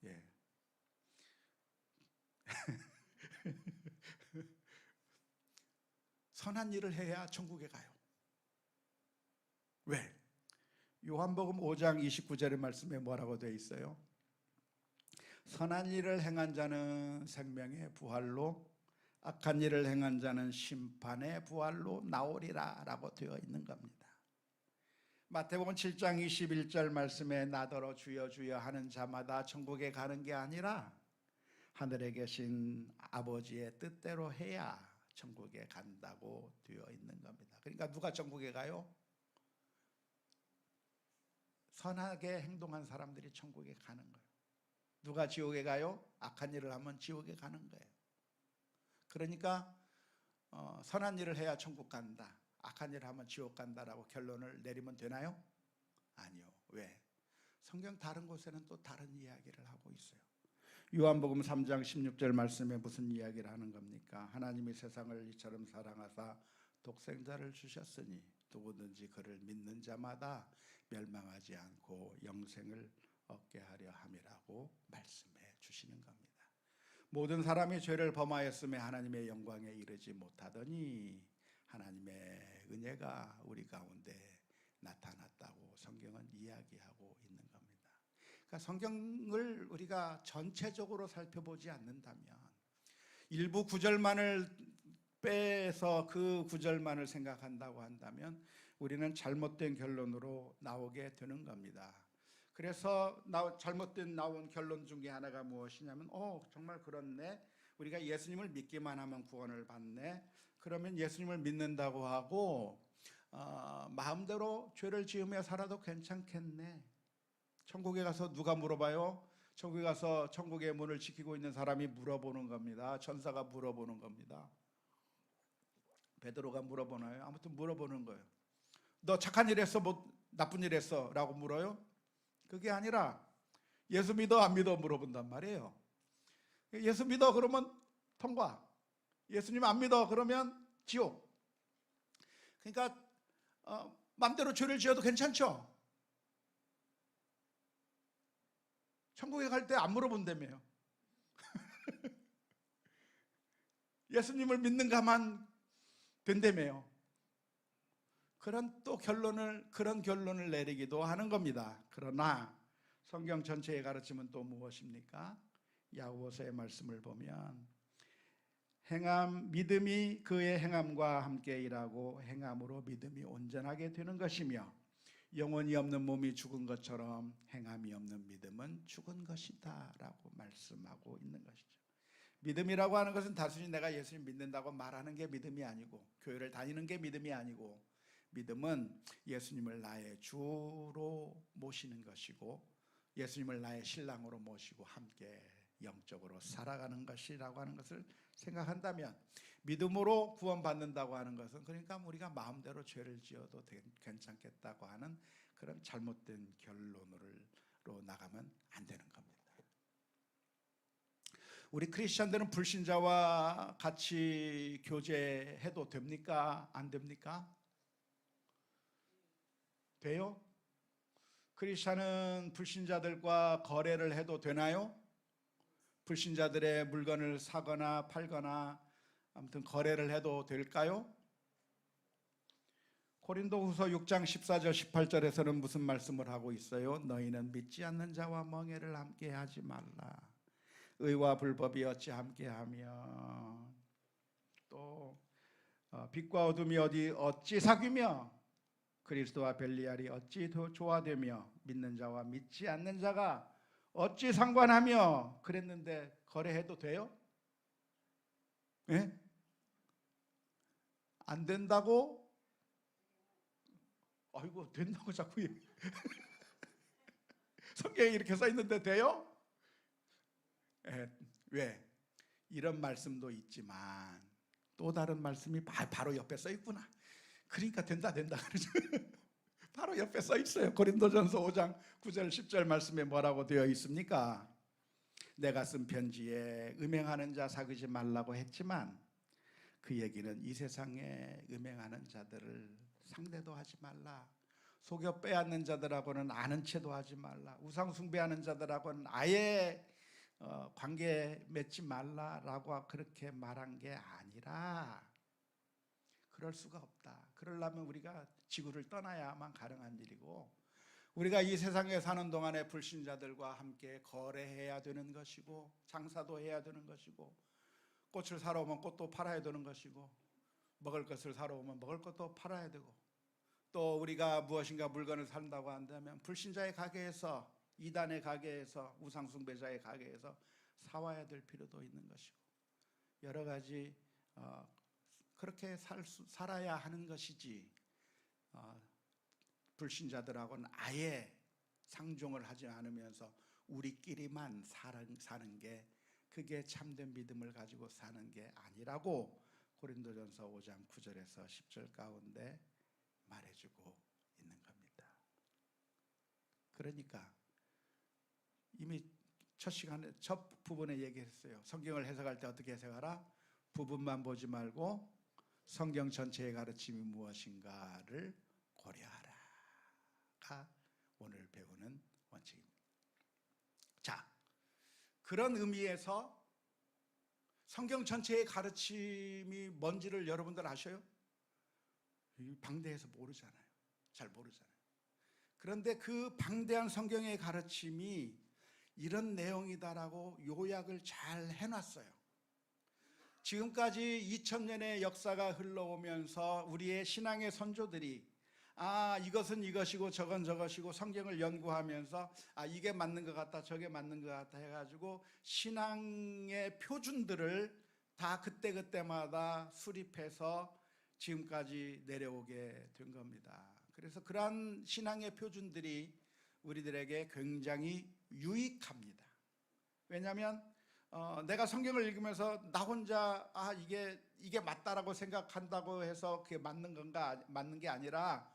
예. 선한 일을 해야 천국에 가요. 왜? 요한복음 5장 29절의 말씀에 뭐라고 되어 있어요? 선한 일을 행한 자는 생명의 부활로, 악한 일을 행한 자는 심판의 부활로 나오리라 라고 되어 있는 겁니다. 마태복음 7장 21절 말씀에 나더러 주여 주여 하는 자마다 천국에 가는 게 아니라 하늘에 계신 아버지의 뜻대로 해야 천국에 간다고 되어 있는 겁니다. 그러니까 누가 천국에 가요? 선하게 행동한 사람들이 천국에 가는 거예요. 누가 지옥에 가요? 악한 일을 하면 지옥에 가는 거예요. 그러니까 선한 일을 해야 천국 간다, 악한 일을 하면 지옥 간다라고 결론을 내리면 되나요? 아니요. 왜? 성경 다른 곳에는 또 다른 이야기를 하고 있어요. 요한복음 3장 16절 말씀에 무슨 이야기를 하는 겁니까? 하나님이 세상을 이처럼 사랑하사 독생자를 주셨으니 누구든지 그를 믿는 자마다 멸망하지 않고 영생을 얻게 하려 함이라고 말씀해 주시는 겁니다. 모든 사람이 죄를 범하였음에 하나님의 영광에 이르지 못하더니 하나님의 은혜가 우리 가운데 나타났다고 성경은 이야기하고 있는 겁니다. 그러니까 성경을 우리가 전체적으로 살펴보지 않는다면, 일부 구절만을 빼서 그 구절만을 생각한다고 한다면 우리는 잘못된 결론으로 나오게 되는 겁니다. 그래서 잘못된 나온 결론 중에 하나가 무엇이냐면, 정말 그렇네, 우리가 예수님을 믿기만 하면 구원을 받네, 그러면 예수님을 믿는다고 하고 마음대로 죄를 지으며 살아도 괜찮겠네. 천국에 가서 누가 물어봐요? 천국에 가서 천국의 문을 지키고 있는 사람이 물어보는 겁니다. 천사가 물어보는 겁니다. 베드로가 물어보나요? 아무튼 물어보는 거예요. 너 착한 일 했어? 뭐 나쁜 일 했어? 라고 물어요? 그게 아니라 예수 믿어 안 믿어 물어본단 말이에요. 예수 믿어 그러면 통과, 예수님 안 믿어 그러면 지옥. 그러니까 마음대로 죄를 지어도 괜찮죠? 천국에 갈 때 안 물어본다며요. 예수님을 믿는가만 된다며요. 그런 결론을 내리기도 하는 겁니다. 그러나 성경 전체의 가르침은 또 무엇입니까? 야고보서의 말씀을 보면 믿음이 그의 행함과 함께 일하고 행함으로 믿음이 온전하게 되는 것이며 영혼이 없는 몸이 죽은 것처럼 행함이 없는 믿음은 죽은 것이다 라고 말씀하고 있는 것이죠. 믿음이라고 하는 것은 단순히 내가 예수님 믿는다고 말하는 게 믿음이 아니고, 교회를 다니는 게 믿음이 아니고, 믿음은 예수님을 나의 주로 모시는 것이고 예수님을 나의 신랑으로 모시고 함께 영적으로 살아가는 것이라고 하는 것을 생각한다면, 믿음으로 구원받는다고 하는 것은 그러니까 우리가 마음대로 죄를 지어도 괜찮겠다고 하는 그런 잘못된 결론으로 나가면 안 되는 겁니다. 우리 크리스천들은 불신자와 같이 교제해도 됩니까? 안 됩니까? 돼요? 크리스천은 불신자들과 거래를 해도 되나요? 불신자들의 물건을 사거나 팔거나 아무튼 거래를 해도 될까요? 고린도후서 6장 14절 18절에서는 무슨 말씀을 하고 있어요? 너희는 믿지 않는 자와 멍에를 함께 하지 말라. 의와 불법이 어찌 함께하며, 또 빛과 어둠이 어찌 사귀며 그리스도와 벨리알이 어찌 조화되며 믿는 자와 믿지 않는 자가 어찌 상관하며 그랬는데 거래해도 돼요? 예? 안 된다고? 아이고, 된다고 자꾸 성경에 이렇게 써 있는데 돼요? 예, 왜? 이런 말씀도 있지만 또 다른 말씀이 바로 옆에 써 있구나. 그러니까 된다 그러죠. 바로 옆에 써 있어요. 고린도전서 5장 9절 10절 말씀에 뭐라고 되어 있습니까? 내가 쓴 편지에 음행하는 자 사귀지 말라고 했지만 그 얘기는 이 세상에 음행하는 자들을 상대도 하지 말라, 속여 빼앗는 자들하고는 아는 체도 하지 말라, 우상 숭배하는 자들하고는 아예 관계 맺지 말라라고 그렇게 말한 게 아니라, 그럴 수가 없다. 그러려면 우리가 지구를 떠나야만 가능한 일이고, 우리가 이 세상에 사는 동안에 불신자들과 함께 거래해야 되는 것이고, 장사도 해야 되는 것이고, 꽃을 사러 오면 꽃도 팔아야 되는 것이고, 먹을 것을 사러 오면 먹을 것도 팔아야 되고, 또 우리가 무엇인가 물건을 산다고 한다면 불신자의 가게에서, 이단의 가게에서, 우상숭배자의 가게에서 사와야 될 필요도 있는 것이고, 여러 가지 그렇게 살아야 하는 것이지 불신자들하고는 아예 상종을 하지 않으면서 우리끼리만 사는 게 그게 참된 믿음을 가지고 사는 게 아니라고 고린도전서 5장 9절에서 10절 가운데 말해주고 있는 겁니다. 그러니까 이미 첫 부분에 얘기했어요. 성경을 해석할 때 어떻게 해석하라? 부분만 보지 말고 성경 전체의 가르침이 무엇인가를 고려하라가 오늘 배우는 원칙입니다. 자, 그런 의미에서 성경 전체의 가르침이 뭔지를 여러분들 아셔요? 방대해서 모르잖아요. 잘 모르잖아요. 그런데 그 방대한 성경의 가르침이 이런 내용이다라고 요약을 잘 해놨어요. 지금까지 2000년의 역사가 흘러오면서 우리의 신앙의 선조들이 이것은 이것이고 저건 저것이고 성경을 연구하면서 이게 맞는 것 같다 저게 맞는 것 같다 해가지고 신앙의 표준들을 다 그때그때마다 수립해서 지금까지 내려오게 된 겁니다. 그래서 그러한 신앙의 표준들이 우리들에게 굉장히 유익합니다. 왜냐하면 내가 성경을 읽으면서 나 혼자 이게 맞다라고 생각한다고 해서 그게 맞는 건가 맞는 게 아니라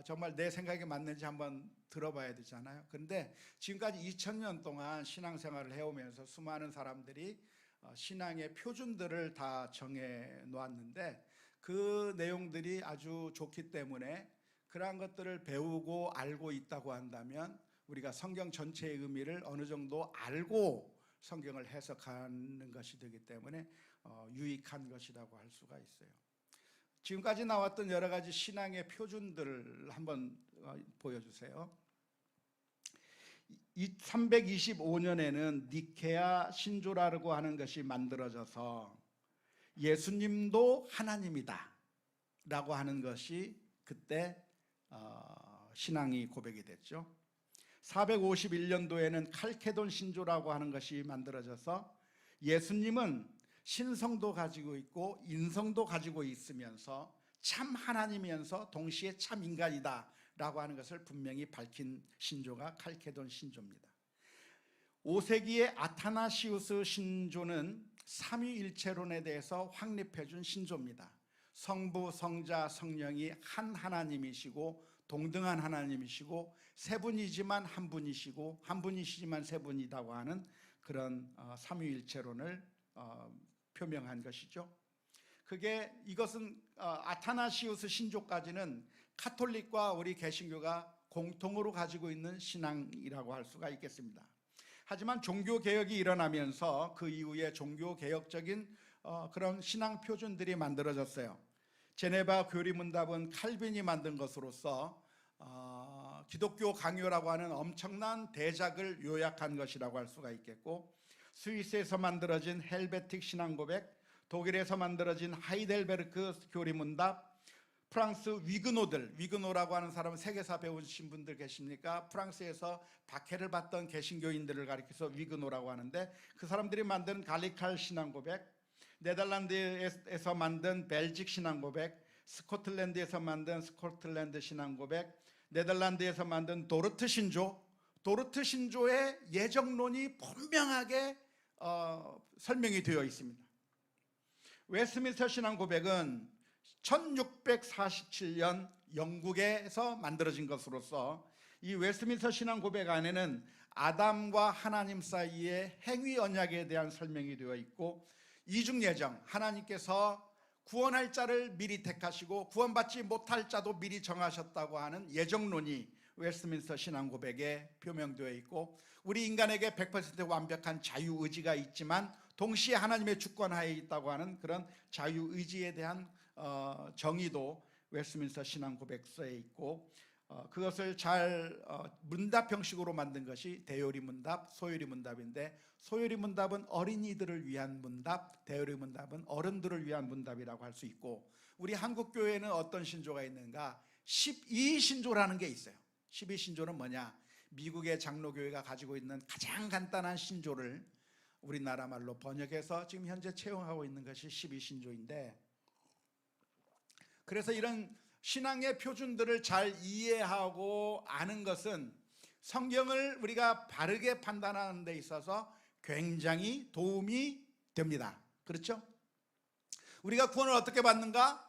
정말 내 생각이 맞는지 한번 들어봐야 되잖아요. 그런데 지금까지 2000년 동안 신앙생활을 해오면서 수많은 사람들이 신앙의 표준들을 다 정해 놓았는데 그 내용들이 아주 좋기 때문에 그러한 것들을 배우고 알고 있다고 한다면 우리가 성경 전체의 의미를 어느 정도 알고 성경을 해석하는 것이 되기 때문에 유익한 것이라고 할 수가 있어요. 지금까지 나왔던 여러 가지 신앙의 표준들을 한번 보여주세요. 325년에는 니케아 신조라고 하는 것이 만들어져서 예수님도 하나님이다 라고 하는 것이 그때 신앙이 고백이 됐죠. 451년도에는 칼케돈 신조라고 하는 것이 만들어져서 예수님은 신성도 가지고 있고 인성도 가지고 있으면서 참 하나님이면서 동시에 참 인간이다 라고 하는 것을 분명히 밝힌 신조가 칼케돈 신조입니다. 5세기의 아타나시우스 신조는 삼위일체론에 대해서 확립해준 신조입니다. 성부, 성자, 성령이 한 하나님이시고 동등한 하나님이시고 세 분이지만 한 분이시고 한 분이시지만 세 분이라고 하는 그런 삼위일체론을 표명한 것이죠. 이것은 아타나시우스 신조까지는 카톨릭과 우리 개신교가 공통으로 가지고 있는 신앙이라고 할 수가 있겠습니다. 하지만 종교개혁이 일어나면서 그 이후에 종교개혁적인 그런 신앙 표준들이 만들어졌어요. 제네바 교리문답은 칼빈이 만든 것으로서 기독교 강요라고 하는 엄청난 대작을 요약한 것이라고 할 수가 있겠고, 스위스에서 만들어진 헬베틱 신앙고백, 독일에서 만들어진 하이델베르크 교리문답, 프랑스 위그노라고 하는 사람은 세계사 배우신 분들 계십니까? 프랑스에서 박해를 받던 개신교인들을 가리켜서 위그노라고 하는데 그 사람들이 만든 갈리칼 신앙고백, 네덜란드에서 만든 벨직 신앙고백, 스코틀랜드에서 만든 스코틀랜드 신앙고백, 네덜란드에서 만든 도르트 신조의 예정론이 분명하게 설명이 되어 있습니다. 웨스트민스터 신앙고백은 1647년 영국에서 만들어진 것으로서 이 웨스트민스터 신앙고백 안에는 아담과 하나님 사이의 행위 언약에 대한 설명이 되어 있고, 이중예정, 하나님께서 구원할 자를 미리 택하시고 구원받지 못할 자도 미리 정하셨다고 하는 예정론이 웨스트민스터 신앙고백에 표명되어 있고, 우리 인간에게 100% 완벽한 자유의지가 있지만 동시에 하나님의 주권하에 있다고 하는 그런 자유의지에 대한 정의도 웨스트민스터 신앙고백서에 있고, 그것을 잘 문답 형식으로 만든 것이 대요리문답, 소요리문답인데, 소요리문답은 어린이들을 위한 문답, 대요리문답은 어른들을 위한 문답이라고 할 수 있고, 우리 한국교회는 어떤 신조가 있는가? 12신조라는 게 있어요. 12신조는 뭐냐? 미국의 장로교회가 가지고 있는 가장 간단한 신조를 우리나라 말로 번역해서 지금 현재 채용하고 있는 것이 12신조인데, 그래서 이런 신앙의 표준들을 잘 이해하고 아는 것은 성경을 우리가 바르게 판단하는 데 있어서 굉장히 도움이 됩니다. 그렇죠? 우리가 구원을 어떻게 받는가?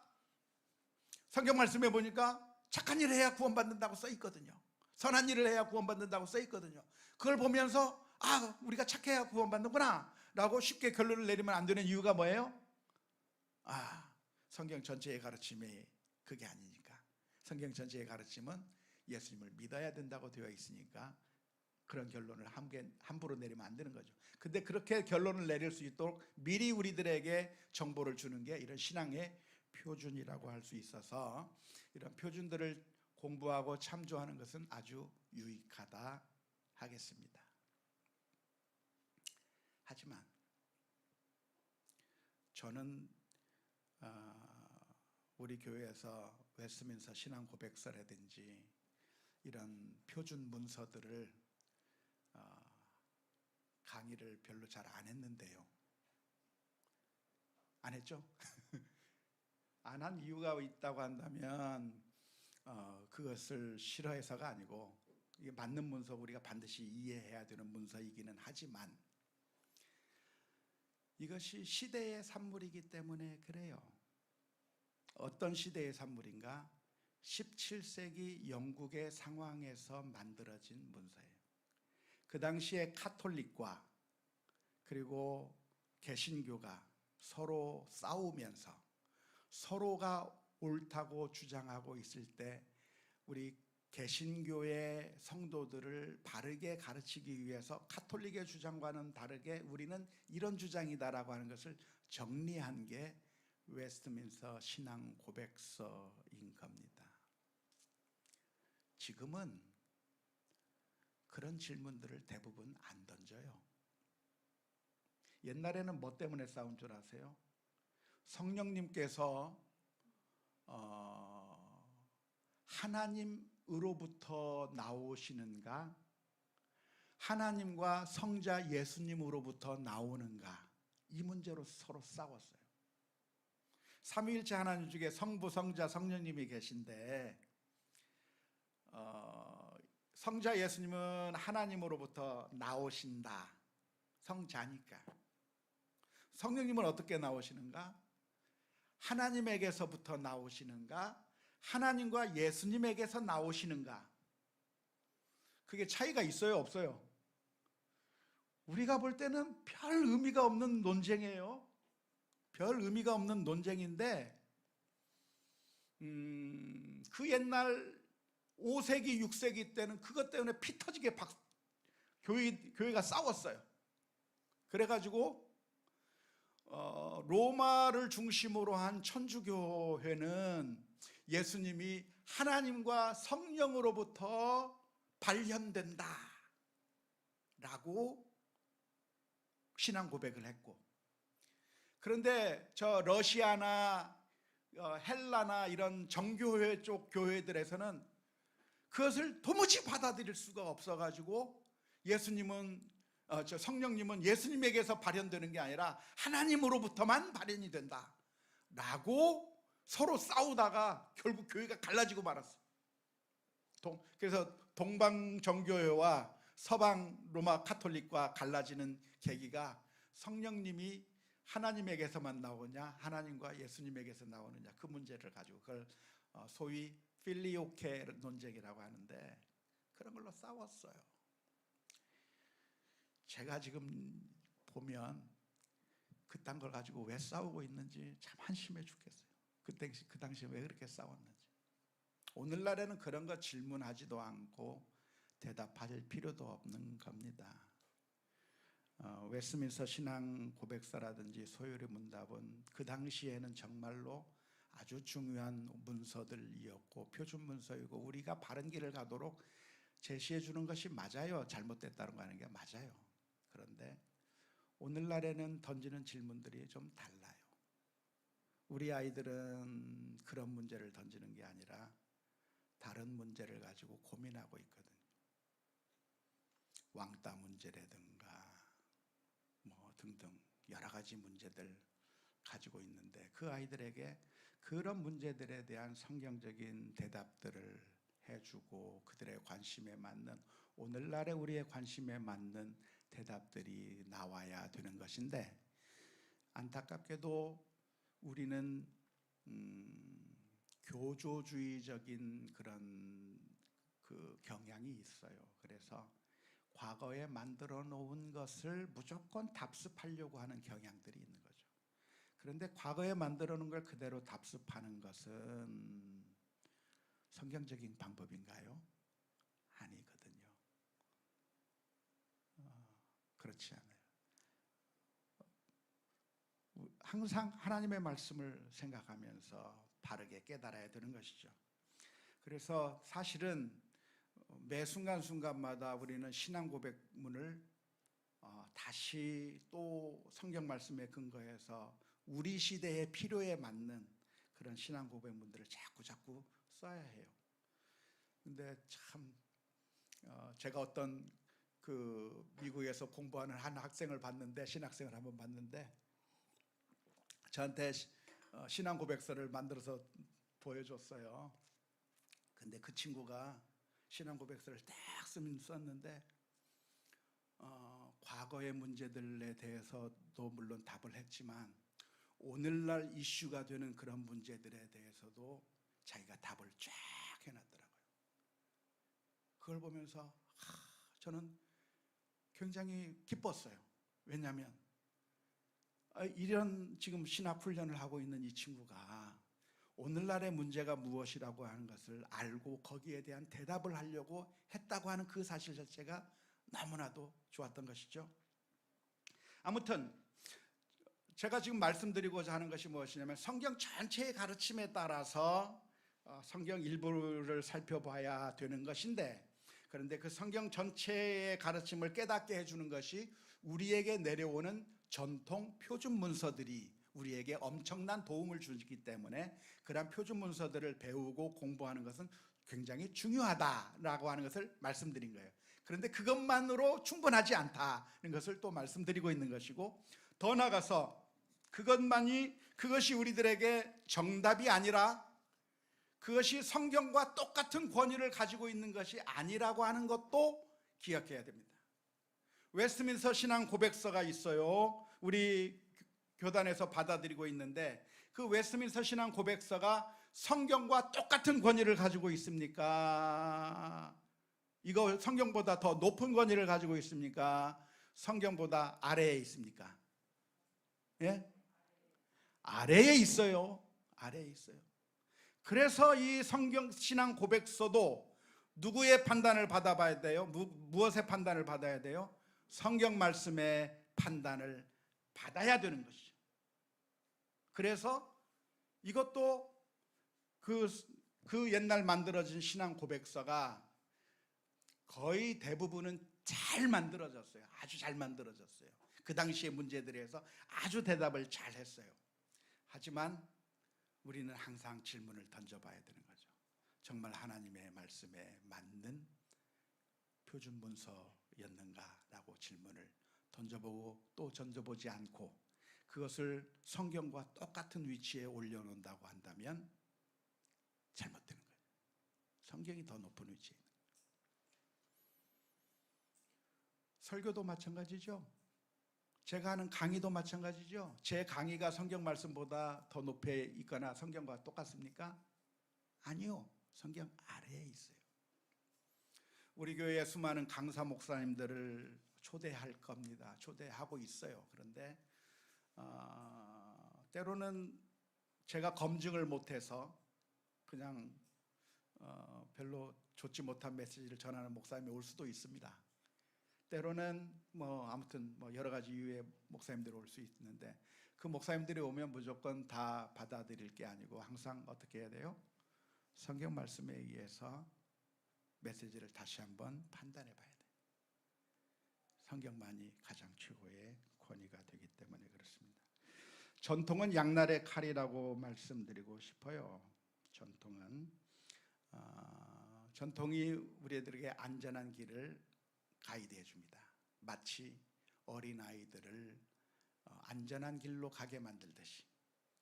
성경 말씀에 보니까 착한 일을 해야 구원받는다고 써 있거든요. 선한 일을 해야 구원받는다고 써 있거든요. 그걸 보면서 우리가 착해야 구원받는구나 라고 쉽게 결론을 내리면 안 되는 이유가 뭐예요? 성경 전체의 가르침이 그게 아니니까. 성경 전체의 가르침은 예수님을 믿어야 된다고 되어 있으니까 그런 결론을 함부로 내리면 안 되는 거죠. 근데 그렇게 결론을 내릴 수 있도록 미리 우리들에게 정보를 주는 게 이런 신앙의 표준이라고 할 수 있어서 이런 표준들을 공부하고 참조하는 것은 아주 유익하다 하겠습니다. 하지만 저는 우리 교회에서 웨스트민스터 신앙 고백서라든지 이런 표준 문서들을 강의를 별로 잘 안 했는데요. 안 했죠? 안 한 이유가 있다고 한다면 그것을 싫어해서가 아니고 이게 맞는 문서, 우리가 반드시 이해해야 되는 문서이기는 하지만 이것이 시대의 산물이기 때문에 그래요. 어떤 시대의 산물인가? 17세기 영국의 상황에서 만들어진 문서예요. 그 당시에 카톨릭과 그리고 개신교가 서로 싸우면서 서로가 옳다고 주장하고 있을 때 우리 개신교의 성도들을 바르게 가르치기 위해서 카톨릭의 주장과는 다르게 우리는 이런 주장이다라고 하는 것을 정리한 게 웨스트민스터 신앙 고백서인 겁니다. 지금은 그런 질문들을 대부분 안 던져요. 옛날에는 뭐 때문에 싸운 줄 아세요? 성령님께서 하나님으로부터 나오시는가? 하나님과 성자 예수님으로부터 나오는가? 이 문제로 서로 싸웠어요. 삼위일체 하나님 중에 성부, 성자, 성령님이 계신데 성자 예수님은 하나님으로부터 나오신다. 성자니까. 성령님은 어떻게 나오시는가? 하나님에게서부터 나오시는가? 하나님과 예수님에게서 나오시는가? 그게 차이가 있어요, 없어요? 우리가 볼 때는 별 의미가 없는 논쟁이에요. 별 의미가 없는 논쟁인데 그 옛날 5세기, 6세기 때는 그것 때문에 피 터지게 교회가 싸웠어요. 그래가지고 로마를 중심으로 한 천주교회는 예수님이 하나님과 성령으로부터 발현된다 라고 신앙 고백을 했고, 그런데 저 러시아나 헬라나 이런 정교회 쪽 교회들에서는 그것을 도무지 받아들일 수가 없어가지고 성령님은 예수님에게서 발현되는 게 아니라 하나님으로부터만 발현이 된다 라고 서로 싸우다가 결국 교회가 갈라지고 말았어요. 그래서 동방 정교회와 서방 로마 카톨릭과 갈라지는 계기가 성령님이 하나님에게서만 나오냐 하나님과 예수님에게서 나오느냐 그 문제를 가지고 그걸 소위 필리오케 논쟁이라고 하는데 그런 걸로 싸웠어요. 제가 지금 보면 그딴 걸 가지고 왜 싸우고 있는지 참 한심해 죽겠어요. 그 당시에 왜 그렇게 싸웠는지. 오늘날에는 그런 거 질문하지도 않고 대답할 필요도 없는 겁니다. 웨스트민스터 신앙 고백서라든지 소요리 문답은 그 당시에는 정말로 아주 중요한 문서들이었고 표준 문서이고 우리가 바른 길을 가도록 제시해 주는 것이 맞아요. 잘못됐다는 거 하는 게 맞아요. 그런데 오늘날에는 던지는 질문들이 좀 달라요. 우리 아이들은 그런 문제를 던지는 게 아니라 다른 문제를 가지고 고민하고 있거든요. 왕따 문제라든가 뭐 등등 여러 가지 문제들 가지고 있는데 그 아이들에게 그런 문제들에 대한 성경적인 대답들을 해주고 그들의 관심에 맞는, 오늘날의 우리의 관심에 맞는 대답들이 나와야 되는 것인데, 안타깝게도 우리는 교조주의적인 그런 그 경향이 있어요. 그래서 과거에 만들어 놓은 것을 무조건 답습하려고 하는 경향들이 있는 거죠. 그런데 과거에 만들어 놓은 걸 그대로 답습하는 것은 성경적인 방법인가요? 아니거든요. 그렇지 않아요. 항상 하나님의 말씀을 생각하면서 바르게 깨달아야 되는 것이죠. 그래서 사실은 매 순간순간마다 우리는 신앙 고백문을 다시 또 성경 말씀에 근거해서 우리 시대의 필요에 맞는 그런 신앙 고백문들을 자꾸 써야 해요. 근데 참 제가 어떤 그 미국에서 공부하는 한 학생을 봤는데, 신학생을 한번 봤는데 저한테 신앙 고백서를 만들어서 보여줬어요. 근데 그 친구가 신앙 고백서를 딱 썼는데 과거의 문제들에 대해서도 물론 답을 했지만 오늘날 이슈가 되는 그런 문제들에 대해서도 자기가 답을 쫙 해놨더라고요. 그걸 보면서 저는 굉장히 기뻤어요. 왜냐하면 이런 지금 신학 훈련을 하고 있는 이 친구가 오늘날의 문제가 무엇이라고 하는 것을 알고 거기에 대한 대답을 하려고 했다고 하는 그 사실 자체가 너무나도 좋았던 것이죠. 아무튼 제가 지금 말씀드리고자 하는 것이 무엇이냐면, 성경 전체의 가르침에 따라서 성경 일부를 살펴봐야 되는 것인데, 그런데 그 성경 전체의 가르침을 깨닫게 해주는 것이 우리에게 내려오는 전통 표준 문서들이 우리에게 엄청난 도움을 주기 때문에 그러한 표준 문서들을 배우고 공부하는 것은 굉장히 중요하다라고 하는 것을 말씀드린 거예요. 그런데 그것만으로 충분하지 않다는 것을 또 말씀드리고 있는 것이고, 더 나아가서 그것이 우리들에게 정답이 아니라 그것이 성경과 똑같은 권위를 가지고 있는 것이 아니라고 하는 것도 기억해야 됩니다. 웨스트민스터 신앙 고백서가 있어요. 우리 교단에서 받아들이고 있는데, 그 웨스트민스터 신앙 고백서가 성경과 똑같은 권위를 가지고 있습니까? 이거 성경보다 더 높은 권위를 가지고 있습니까? 성경보다 아래에 있습니까? 예? 아래에 있어요. 아래에 있어요. 그래서 이 성경 신앙 고백서도 누구의 판단을 받아봐야 돼요? 무엇의 판단을 받아야 돼요? 성경 말씀의 판단을 받아야 되는 것이죠. 그래서 이것도 그 옛날 만들어진 신앙 고백서가 거의 대부분은 잘 만들어졌어요. 아주 잘 만들어졌어요. 그 당시의 문제들에 대해서 아주 대답을 잘 했어요. 하지만 우리는 항상 질문을 던져봐야 되는 거죠. 정말 하나님의 말씀에 맞는 표준 문서였는가라고 질문을 던져보고 또 던져보지 않고 그것을 성경과 똑같은 위치에 올려놓는다고 한다면 잘못되는 거예요. 성경이 더 높은 위치에 있는 거예요. 설교도 마찬가지죠. 제가 하는 강의도 마찬가지죠. 제 강의가 성경 말씀보다 더 높이 있거나 성경과 똑같습니까? 아니요. 성경 아래에 있어요. 우리 교회에 수많은 강사 목사님들을 초대할 겁니다. 초대하고 있어요. 그런데 때로는 제가 검증을 못해서 그냥 별로 좋지 못한 메시지를 전하는 목사님이 올 수도 있습니다. 때로는 아무튼 여러 가지 이유의 목사님들이 올 수 있는데, 그 목사님들이 오면 무조건 다 받아들일 게 아니고 항상 어떻게 해야 돼요? 성경 말씀에 의해서 메시지를 다시 한번 판단해 봐야 돼요. 성경만이 가장 최고의 권위가 되기 때문에 그렇습니다. 전통은 양날의 칼이라고 말씀드리고 싶어요. 전통이 우리들에게 안전한 길을 가이드해 줍니다. 마치 어린아이들을 안전한 길로 가게 만들듯이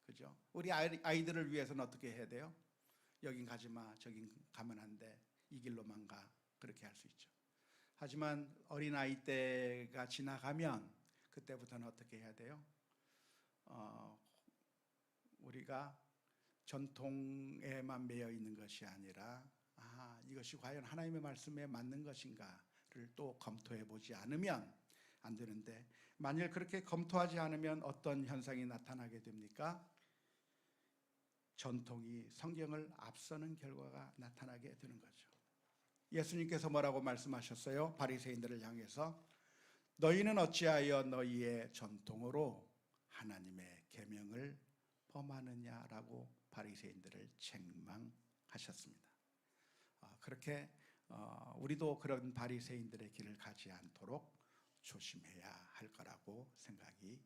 그죠? 우리 아이들을 위해서는 어떻게 해야 돼요? 여긴 가지 마, 저긴 가면 안 돼, 이 길로만 가, 그렇게 할 수 있죠. 하지만 어린아이 때가 지나가면 그때부터는 어떻게 해야 돼요? 우리가 전통에만 매여 있는 것이 아니라 이것이 과연 하나님의 말씀에 맞는 것인가를 또 검토해 보지 않으면 안 되는데, 만일 그렇게 검토하지 않으면 어떤 현상이 나타나게 됩니까? 전통이 성경을 앞서는 결과가 나타나게 되는 거죠. 예수님께서 뭐라고 말씀하셨어요? 바리새인들을 향해서 너희는 어찌하여 너희의 전통으로 하나님의 계명을 범하느냐라고 바리새인들을 책망하셨습니다. 그렇게 우리도 그런 바리새인들의 길을 가지 않도록 조심해야 할 거라고 생각이